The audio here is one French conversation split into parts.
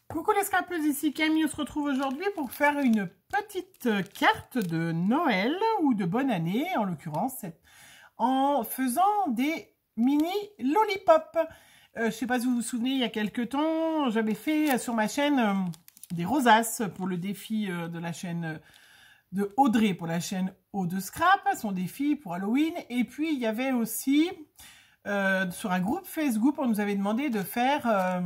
Coucou les scrapeuses, ici Camille, on se retrouve aujourd'hui pour faire une petite carte de Noël ou de bonne année en l'occurrence, en faisant des mini lollipops. Je ne sais pas si vous vous souvenez, il y a quelques temps, j'avais fait sur ma chaîne des rosaces pour le défi de la chaîne de Audrey, pour la chaîne Eau de Scrap, son défi pour Halloween. Et puis il y avait aussi sur un groupe Facebook, on nous avait demandé de faire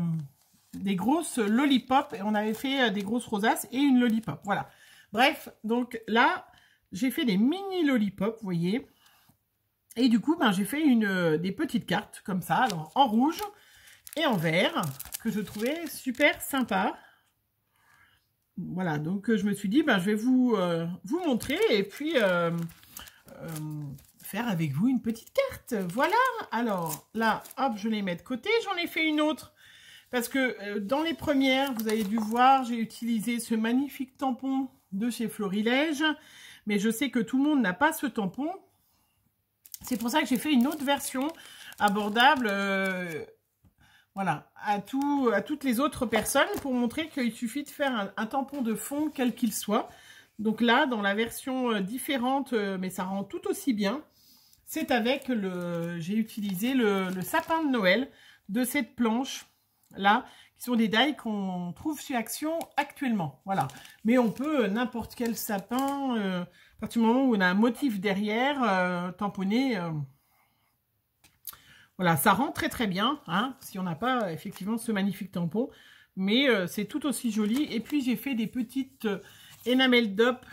des grosses lollipops, et on avait fait des grosses rosaces et une lollipop, voilà. Bref, donc là, j'ai fait des mini lollipops, vous voyez. Et du coup, ben, j'ai fait des petites cartes, comme ça, alors en rouge et en vert, que je trouvais super sympa. Voilà, donc je me suis dit, ben, je vais vous montrer, et puis faire avec vous une petite carte. Voilà, alors là, hop, je les mets de côté, j'en ai fait une autre. Parce que dans les premières, vous avez dû voir, j'ai utilisé ce magnifique tampon de chez Florilège. Mais je sais que tout le monde n'a pas ce tampon. C'est pour ça que j'ai fait une autre version abordable voilà, à toutes les autres personnes, pour montrer qu'il suffit de faire un tampon de fond, quel qu'il soit. Donc là, dans la version différente, mais ça rend tout aussi bien, c'est avec j'ai utilisé le sapin de Noël de cette planche. Là, qui sont des die qu'on trouve chez Action actuellement. Voilà. Mais on peut n'importe quel sapin, à partir du moment où on a un motif derrière, tamponné. Voilà, ça rend très très bien, hein, si on n'a pas effectivement ce magnifique tampon. Mais c'est tout aussi joli. Et puis j'ai fait des petites enamel dop,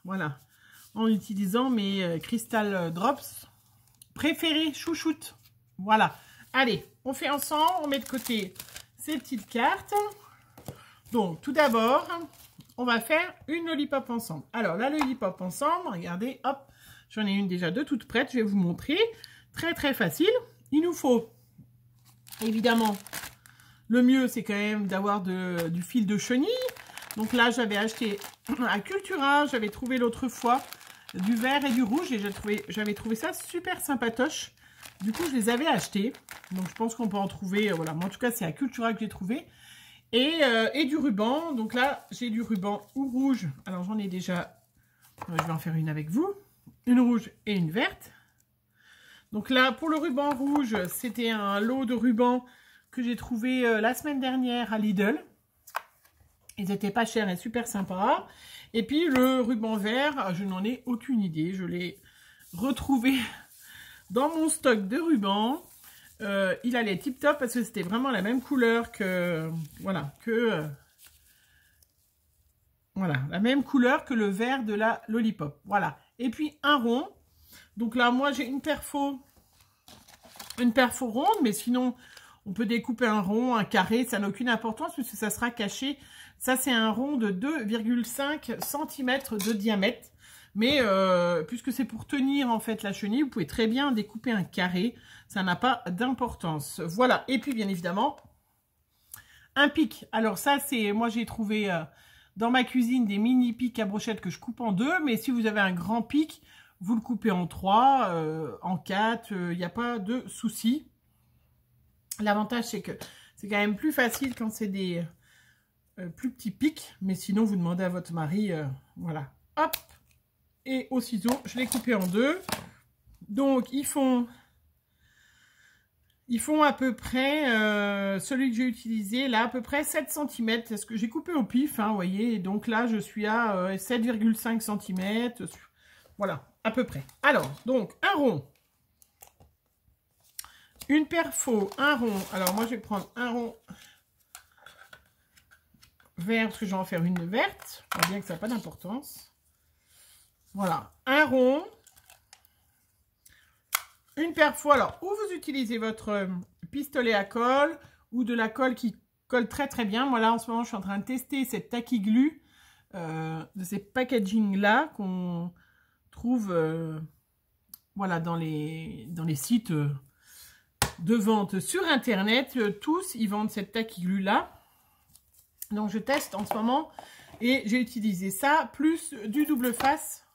voilà, en utilisant mes Crystal Drops préférés, chouchoute. Voilà. Allez, on fait ensemble, on met de côté ces petites cartes. Donc, tout d'abord, on va faire une lollipop ensemble. Alors, la lollipop ensemble, regardez, hop, j'en ai une déjà de toute prête, je vais vous montrer. Très, très facile. Il nous faut, évidemment, le mieux, c'est quand même d'avoir du fil de chenille. Donc là, j'avais acheté à Cultura, j'avais trouvé l'autre fois du vert et du rouge, et j'avais trouvé ça super sympatoche. Du coup, je les avais achetés. Donc, je pense qu'on peut en trouver. Voilà. Mais en tout cas, c'est à Cultura que j'ai trouvé. Et du ruban. Donc là, j'ai du ruban ou rouge. Alors, j'en ai déjà. Je vais en faire une avec vous. Une rouge et une verte. Donc là, pour le ruban rouge, c'était un lot de rubans que j'ai trouvé la semaine dernière à Lidl. Ils n'étaient pas chers et super sympas. Et puis, le ruban vert, je n'en ai aucune idée. Je l'ai retrouvé dans mon stock de rubans. Il allait tip top parce que c'était vraiment la même couleur que voilà, la même couleur que le vert de la lollipop. Voilà. Et puis un rond. Donc là, moi j'ai une perfo ronde, mais sinon on peut découper un rond, un carré, ça n'a aucune importance puisque ça sera caché. Ça c'est un rond de 2,5 cm de diamètre. Mais puisque c'est pour tenir en fait la chenille, vous pouvez très bien découper un carré. Ça n'a pas d'importance. Voilà. Et puis bien évidemment, un pic. Alors ça, c'est moi j'ai trouvé dans ma cuisine des mini pics à brochette que je coupe en deux. Mais si vous avez un grand pic, vous le coupez en 3, en 4. Il n'y a pas de souci. L'avantage, c'est que c'est quand même plus facile quand c'est des plus petits pics. Mais sinon, vous demandez à votre mari. Voilà. Hop. Et au ciseau, je l'ai coupé en deux. Donc, ils font à peu près, celui que j'ai utilisé, là, à peu près 7 cm. C'est ce que j'ai coupé au pif, hein, vous voyez. Et donc là, je suis à 7,5 cm. Voilà, à peu près. Alors, donc, un rond. Une perfo, un rond. Alors, moi, je vais prendre un rond vert, parce que je vais en faire une verte. On voit bien que ça n'a pas d'importance. Voilà, un rond, une perfo. Alors, ou vous utilisez votre pistolet à colle ou de la colle qui colle très très bien. Moi là, en ce moment, je suis en train de tester cette Tacky Glue de ces packaging-là qu'on trouve voilà, dans les sites de vente sur Internet. Tous, ils vendent cette Tacky Glue-là. Donc, je teste en ce moment et j'ai utilisé ça, plus du double face.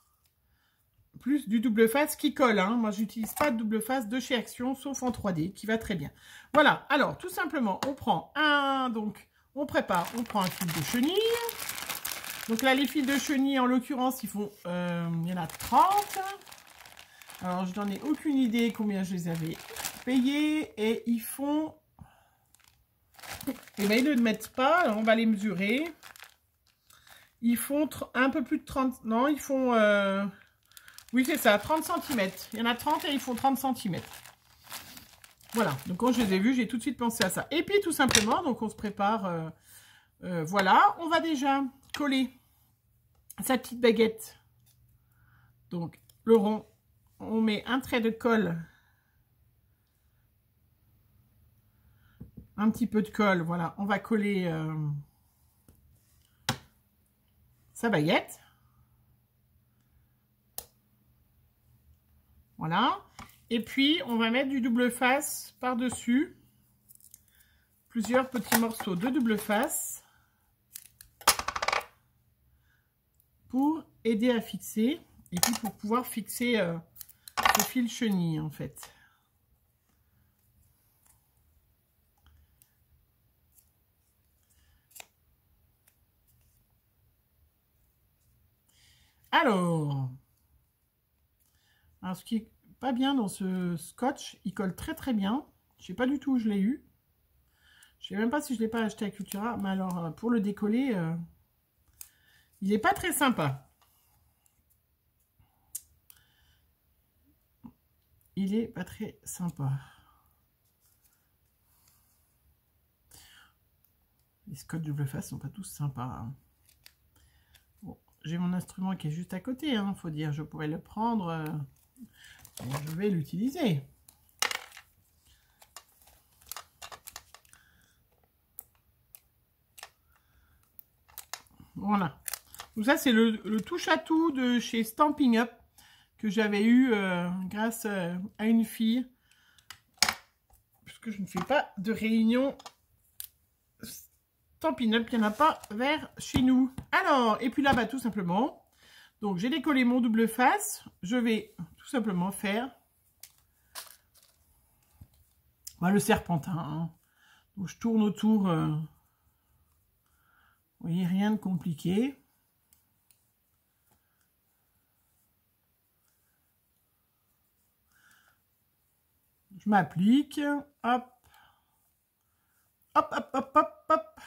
Qui colle, hein. Moi j'utilise pas de double face de chez Action sauf en 3D qui va très bien. Voilà, alors tout simplement on prend donc On prépare, on prend un fil de chenille. Donc là, les fils de chenille, en l'occurrence, il y en a 30. Alors, je n'en ai aucune idée combien je les avais payés. Et ils font... Eh bien, ils ne le mettent pas. Alors, on va les mesurer. Ils font un peu plus de 30... Non, ils font... Oui, c'est ça, 30 cm. Il y en a 30 et ils font 30 cm. Voilà. Donc, quand je les ai vus, j'ai tout de suite pensé à ça. Et puis, tout simplement, donc on se prépare... voilà. On va déjà coller sa petite baguette. Donc, le rond. On met un trait de colle. Un petit peu de colle, voilà. On va coller sa baguette. Voilà. Et puis, on va mettre du double face par-dessus. Plusieurs petits morceaux de double face. Pour aider à fixer. Et puis, pour pouvoir fixer ce fil chenille, en fait. Alors, ce qui est pas bien dans ce scotch, il colle très très bien. Je sais pas du tout où je l'ai eu. Je sais même pas si je l'ai pas acheté à Cultura, mais alors pour le décoller, il est pas très sympa. Il est pas très sympa. Les scotch double face sont pas tous sympas. Hein. Bon, j'ai mon instrument qui est juste à côté, hein, faut dire. Je pourrais le prendre. Je vais l'utiliser. Voilà. Donc ça, c'est le touche-à-tout de chez Stampin' Up que j'avais eu grâce à une fille. Puisque je ne fais pas de réunion Stampin' Up, il n'y en a pas vers chez nous. Alors, et puis là, bah, tout simplement, donc j'ai décollé mon double face. Je vais tout simplement faire le serpentin. Hein. Donc je tourne autour. Vous voyez, rien de compliqué. Je m'applique. Hop. Hop, hop, hop, hop, hop.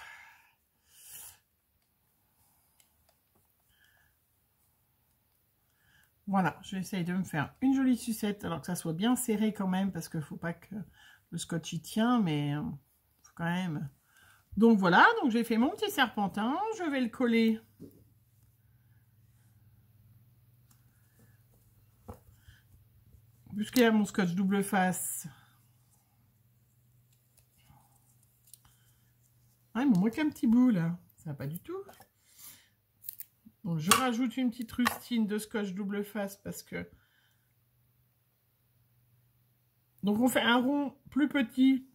Voilà, j'essaye de me faire une jolie sucette, alors que ça soit bien serré quand même, parce qu'il ne faut pas que le scotch y tient, mais faut quand même... Donc voilà, donc j'ai fait mon petit serpentin, je vais le coller. Puisqu'il y a mon scotch double face. Ah, il me manque un petit bout là, ça va pas du tout. Donc je rajoute une petite rustine de scotch double face parce que... Donc on fait un rond plus petit,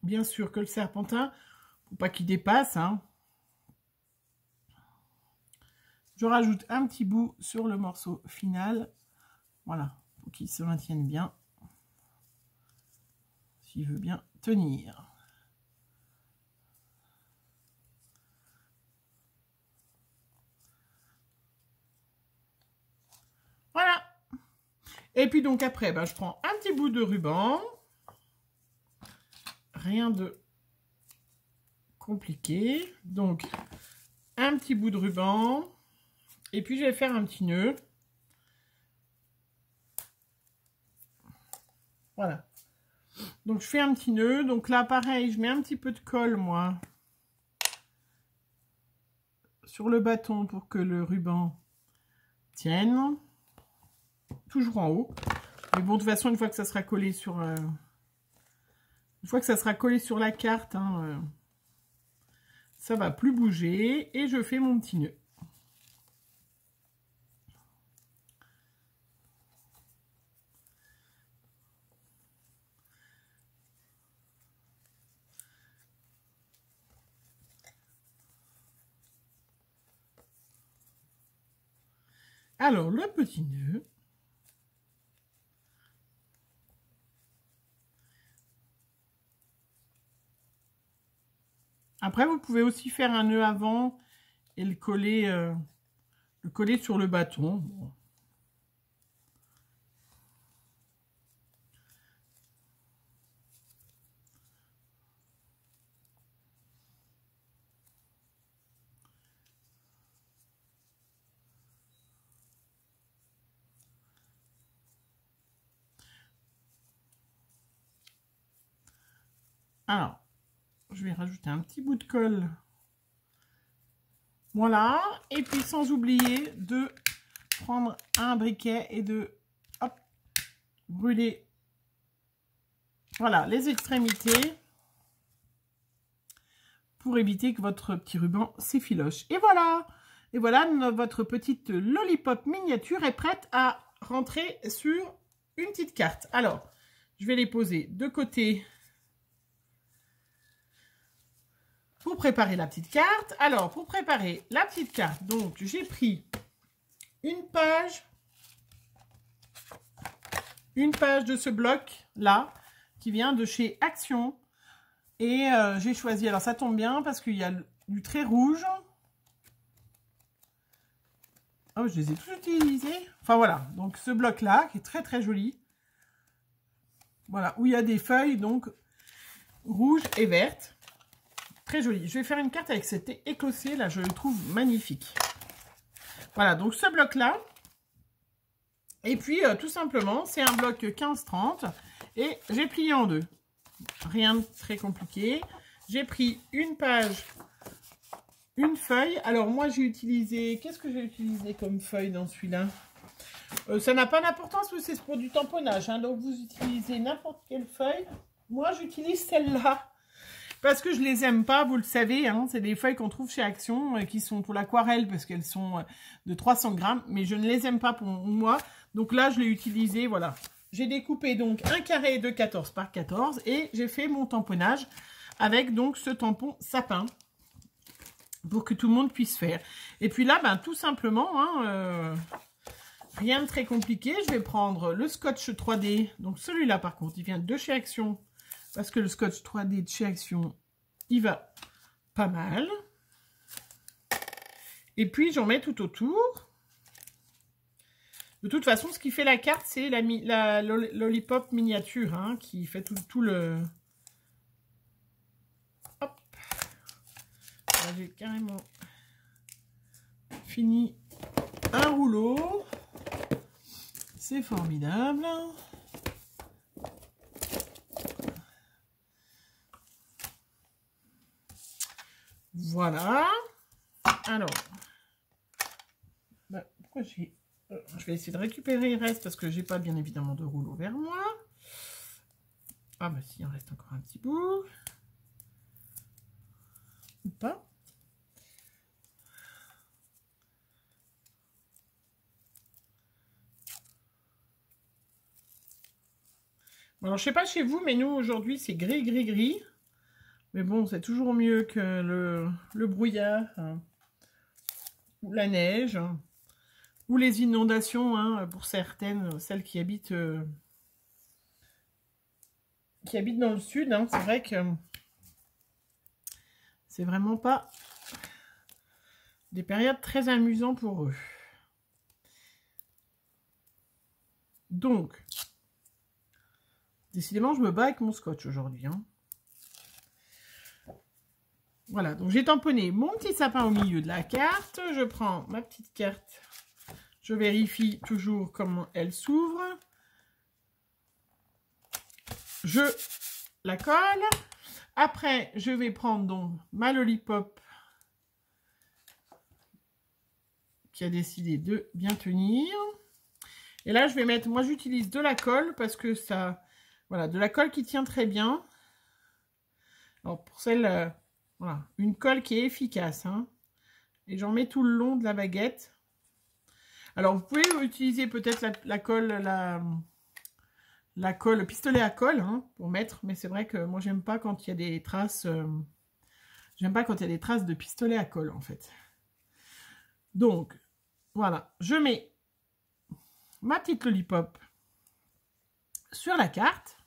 bien sûr, que le serpentin, pour pas qu'il dépasse. Hein. Je rajoute un petit bout sur le morceau final. Voilà, pour qu'il se maintienne bien. S'il veut bien tenir. Voilà. Et puis donc après, je prends un petit bout de ruban. Rien de compliqué. Donc, un petit bout de ruban. Et puis, je vais faire un petit nœud. Voilà. Donc, je fais un petit nœud. Donc là, pareil, je mets un petit peu de colle, moi, sur le bâton pour que le ruban tienne. Toujours en haut. Mais bon, de toute façon, une fois que ça sera collé sur... une fois que ça sera collé sur la carte, hein, ça va plus bouger. Et je fais mon petit nœud. Alors, le petit nœud. Après, vous pouvez aussi faire un nœud avant et le coller sur le bâton. Bon. Alors, je vais rajouter un petit bout de colle. Voilà. Et puis, sans oublier de prendre un briquet et de hop, brûler, voilà, les extrémités pour éviter que votre petit ruban s'effiloche. Et voilà, votre petite lollipop miniature est prête à rentrer sur une petite carte. Alors, je vais les poser de côté pour préparer la petite carte. Alors, pour préparer la petite carte, donc j'ai pris une page de ce bloc-là, qui vient de chez Action. Et j'ai choisi, alors ça tombe bien, parce qu'il y a du trait rouge. Oh, je les ai tous utilisés. Enfin, voilà, donc ce bloc-là, qui est très très joli. Voilà, où il y a des feuilles, donc, rouges et vertes. Très joli. Je vais faire une carte avec cet écossais, là, je le trouve magnifique. Voilà, donc ce bloc-là. Et puis, tout simplement, c'est un bloc 15-30. Et j'ai plié en deux. Rien de très compliqué. J'ai pris une page, une feuille. Alors, moi, j'ai utilisé... Qu'est-ce que j'ai utilisé comme feuille dans celui-là? Ça n'a pas d'importance, parce que c'est pour du tamponnage. Hein, donc, vous utilisez n'importe quelle feuille. Moi, j'utilise celle-là. Parce que je les aime pas, vous le savez, hein, c'est des feuilles qu'on trouve chez Action, qui sont pour l'aquarelle, parce qu'elles sont de 300 grammes, mais je ne les aime pas pour moi. Donc là, je l'ai utilisé, voilà. J'ai découpé donc un carré de 14 par 14, et j'ai fait mon tamponnage avec donc ce tampon sapin, pour que tout le monde puisse faire. Et puis là, ben, tout simplement, hein, rien de très compliqué, je vais prendre le scotch 3D, donc celui-là par contre, il vient de chez Action, parce que le scotch 3D de chez Action, il va pas mal. Et puis, j'en mets tout autour. De toute façon, ce qui fait la carte, c'est la lollipop miniature, hein, qui fait tout le... Hop. J'ai carrément fini un rouleau. C'est formidable. Voilà. Alors, bah, pourquoi j'ai... je vais essayer de récupérer le reste parce que j'ai pas bien évidemment de rouleau vers moi. Ah bah si, il en reste encore un petit bout. Ou pas. Bon, alors, je sais pas chez vous, mais nous, aujourd'hui, c'est gris, gris, gris. Mais bon, c'est toujours mieux que le brouillard, hein, ou la neige, hein, ou les inondations, hein, pour certaines, celles qui habitent dans le sud. Hein, c'est vrai que c'est vraiment pas des périodes très amusantes pour eux. Donc, décidément, je me bats avec mon scotch aujourd'hui, hein. Voilà, donc j'ai tamponné mon petit sapin au milieu de la carte. Je prends ma petite carte. Je vérifie toujours comment elle s'ouvre. Je la colle. Après, je vais prendre donc ma lollipop qui a décidé de bien tenir. Et là, je vais mettre... Moi, j'utilise de la colle parce que ça... Voilà, de la colle qui tient très bien. Alors, pour celle... Voilà, une colle qui est efficace, hein. Et j'en mets tout le long de la baguette. Alors, vous pouvez utiliser peut-être la colle, la colle, pistolet à colle, hein, pour mettre. Mais c'est vrai que moi, j'aime pas quand il y a des traces... j'aime pas quand il y a des traces de pistolet à colle, en fait. Donc, voilà. Je mets ma petite lollipop sur la carte.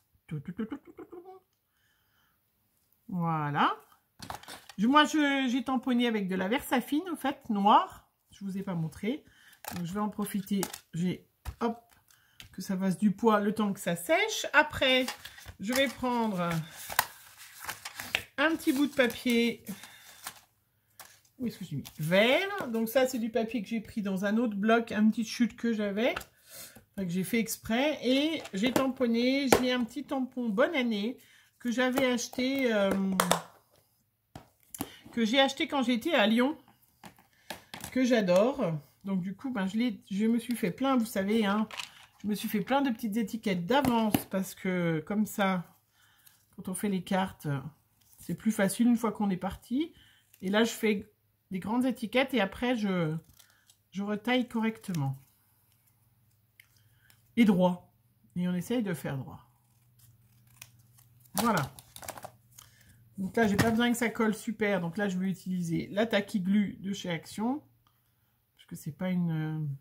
Voilà. Moi, j'ai tamponné avec de la Versafine, en fait, noire. Je ne vous ai pas montré. Donc, je vais en profiter. Hop, que ça fasse du poids le temps que ça sèche. Après, je vais prendre un petit bout de papier. Où est-ce que j'ai mis? Vert. Donc ça, c'est du papier que j'ai pris dans un autre bloc, une petite chute que j'avais. Enfin, que j'ai fait exprès. Et j'ai tamponné. J'ai un petit tampon Bonne Année que j'avais acheté... que j'ai acheté quand j'étais à Lyon. Que j'adore. Donc du coup, ben, je me suis fait plein, vous savez, hein. Je me suis fait plein de petites étiquettes d'avance. Parce que comme ça, quand on fait les cartes, c'est plus facile une fois qu'on est parti. Et là, je fais... des grandes étiquettes et après je retaille correctement et droit, et on essaye de faire droit. Voilà, donc là j'ai pas besoin que ça colle super, donc là je vais utiliser la Tacky Glue de chez Action parce que c'est pas une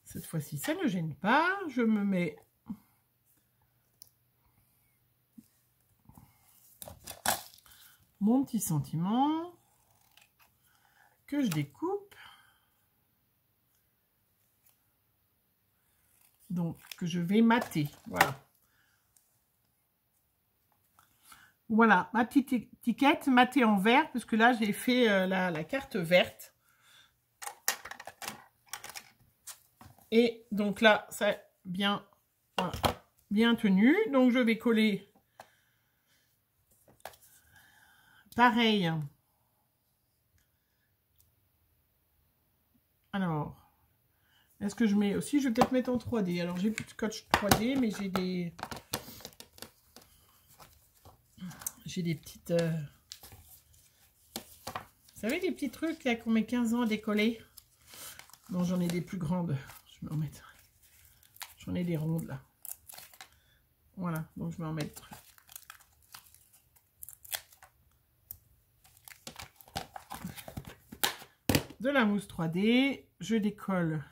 cette fois-ci ça ne gêne pas. Je me mets mon petit sentiment que je découpe, donc que je vais mater. Voilà ma petite étiquette matée en vert, parce que là j'ai fait la carte verte, et donc là ça bien bien tenu. Donc je vais coller pareil. Alors, est-ce que je mets aussi, je vais peut-être mettre en 3D. Alors, j'ai plus de scotch 3D, mais j'ai des petites... Vous savez, des petits trucs là qu'on met 15 ans à décoller. Non, j'en ai des plus grandes. Je vais en mettre. J'en ai des rondes là. Voilà, donc je vais en mettre. De la mousse 3D, je décolle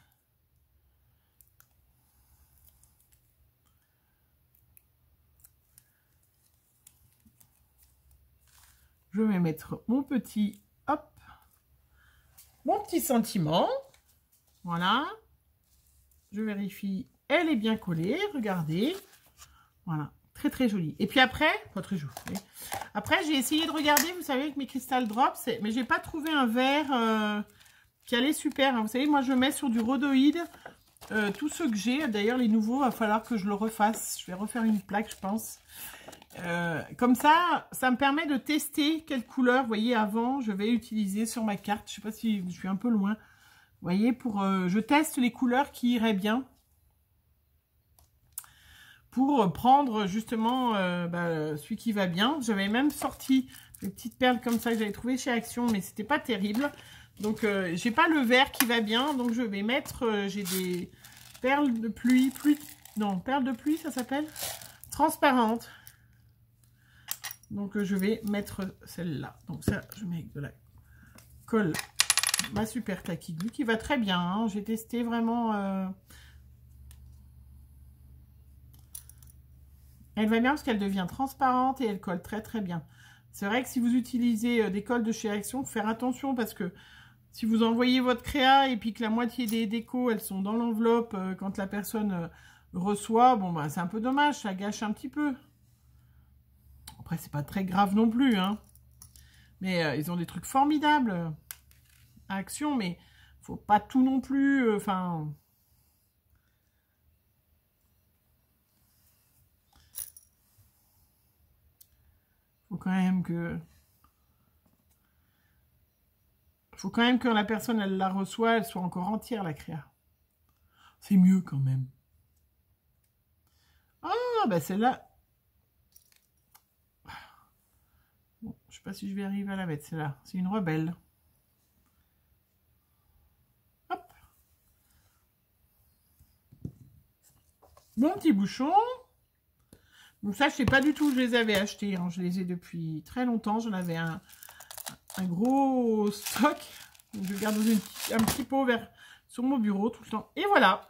je vais mettre mon petit sentiment, voilà, je vérifie, elle est bien collée, regardez, voilà, très très jolie. Et puis après, pas très jolie, après j'ai essayé de regarder, vous savez, avec mes Crystal Drops, mais j'ai pas trouvé un verre qui allait super, hein. Vous savez, moi je mets sur du rhodoïde tous ceux que j'ai. D'ailleurs les nouveaux, va falloir que je le refasse, je vais refaire une plaque je pense. Comme ça me permet de tester quelle couleur, vous voyez, avant je vais utiliser sur ma carte. Je sais pas si je suis un peu loin, vous voyez, pour je teste les couleurs qui iraient bien pour prendre justement celui qui va bien. J'avais même sorti des petites perles comme ça que j'avais trouvé chez Action, mais c'était pas terrible. Donc j'ai pas le vert qui va bien, donc je vais mettre, j'ai des perles de pluie, perles de pluie ça s'appelle, transparentes. Donc je vais mettre celle-là. Donc ça, je mets avec de la colle, ma super Tacky Glue qui va très bien, hein. J'ai testé vraiment. Elle va bien parce qu'elle devient transparente et elle colle très très bien. C'est vrai que si vous utilisez des colles de chez Action, faut faire attention parce que si vous envoyez votre créa et puis que la moitié des décos, elles sont dans l'enveloppe quand la personne reçoit, bon bah c'est un peu dommage, ça gâche un petit peu. Après, c'est pas très grave non plus, hein. Mais ils ont des trucs formidables à Action, mais faut pas tout non plus, enfin... faut quand même que la personne, elle la reçoit, elle soit encore entière, la créa. C'est mieux quand même. Ah, bah celle-là... Bon, je sais pas si je vais arriver à la mettre, celle-là. C'est une rebelle. Hop. Mon petit bouchon. Donc ça, je sais pas du tout où je les avais achetés, hein. Je les ai depuis très longtemps. J'en avais un gros stock. Donc je garde dans un petit pot sur mon bureau tout le temps. Et voilà.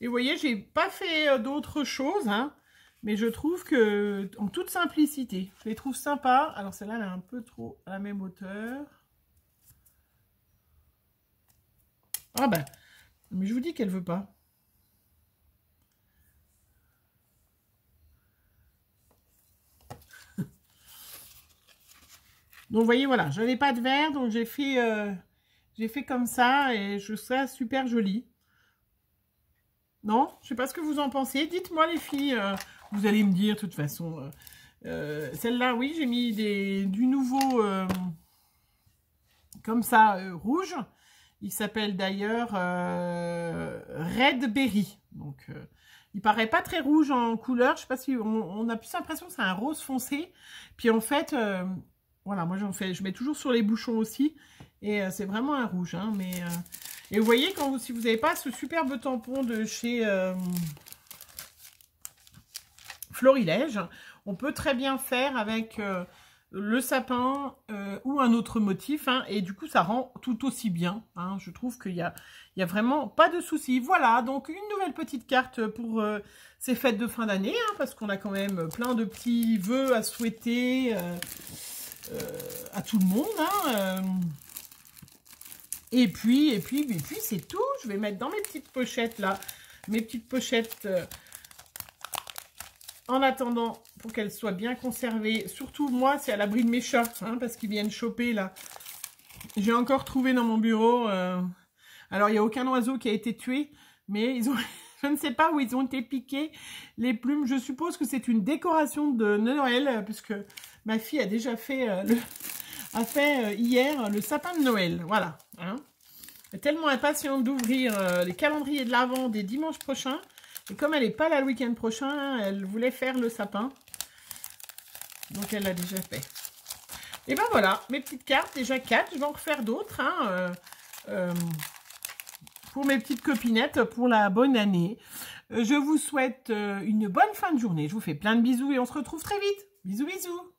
Et vous voyez, j'ai pas fait d'autres choses, hein. Mais je trouve que, en toute simplicité, je les trouve sympas. Alors celle-là, elle est un peu trop à la même hauteur. Ah ben, mais je vous dis qu'elle veut pas. Donc, vous voyez, voilà, je n'avais pas de verre, donc j'ai fait comme ça et je trouve ça super joli. Non? Je ne sais pas ce que vous en pensez. Dites-moi, les filles, vous allez me dire, de toute façon. Celle-là, oui, j'ai mis du nouveau, comme ça, rouge. Il s'appelle d'ailleurs Red Berry. Donc, il paraît pas très rouge en couleur. Je sais pas si on a plus l'impression que c'est un rose foncé. Puis en fait... voilà, moi je mets toujours sur les bouchons aussi. Et c'est vraiment un rouge. Hein, et vous voyez, si vous n'avez pas ce superbe tampon de chez Florilège, on peut très bien faire avec le sapin ou un autre motif. Hein, et du coup, ça rend tout aussi bien. Hein, je trouve qu'il y a vraiment pas de souci. Voilà, donc une nouvelle petite carte pour ces fêtes de fin d'année. Hein, parce qu'on a quand même plein de petits vœux à souhaiter... à tout le monde. Hein, et puis c'est tout. Je vais mettre dans mes petites pochettes là, mes petites pochettes en attendant pour qu'elles soient bien conservées. Surtout moi, c'est à l'abri de mes chats, hein, parce qu'ils viennent choper là. J'ai encore trouvé dans mon bureau. Alors il n'y a aucun oiseau qui a été tué, mais ils ont. Je ne sais pas où ils ont été piqués, les plumes. Je suppose que c'est une décoration de Noël, puisque ma fille a déjà fait, hier le sapin de Noël. Voilà. Hein. Elle est tellement impatiente d'ouvrir les calendriers de l'Avent des dimanches prochains. Et comme elle n'est pas là le week-end prochain, elle voulait faire le sapin. Donc elle l'a déjà fait. Et ben voilà, mes petites cartes, déjà 4. Je vais en refaire d'autres. Hein, pour mes petites copinettes, pour la bonne année. Je vous souhaite une bonne fin de journée. Je vous fais plein de bisous et on se retrouve très vite. Bisous, bisous.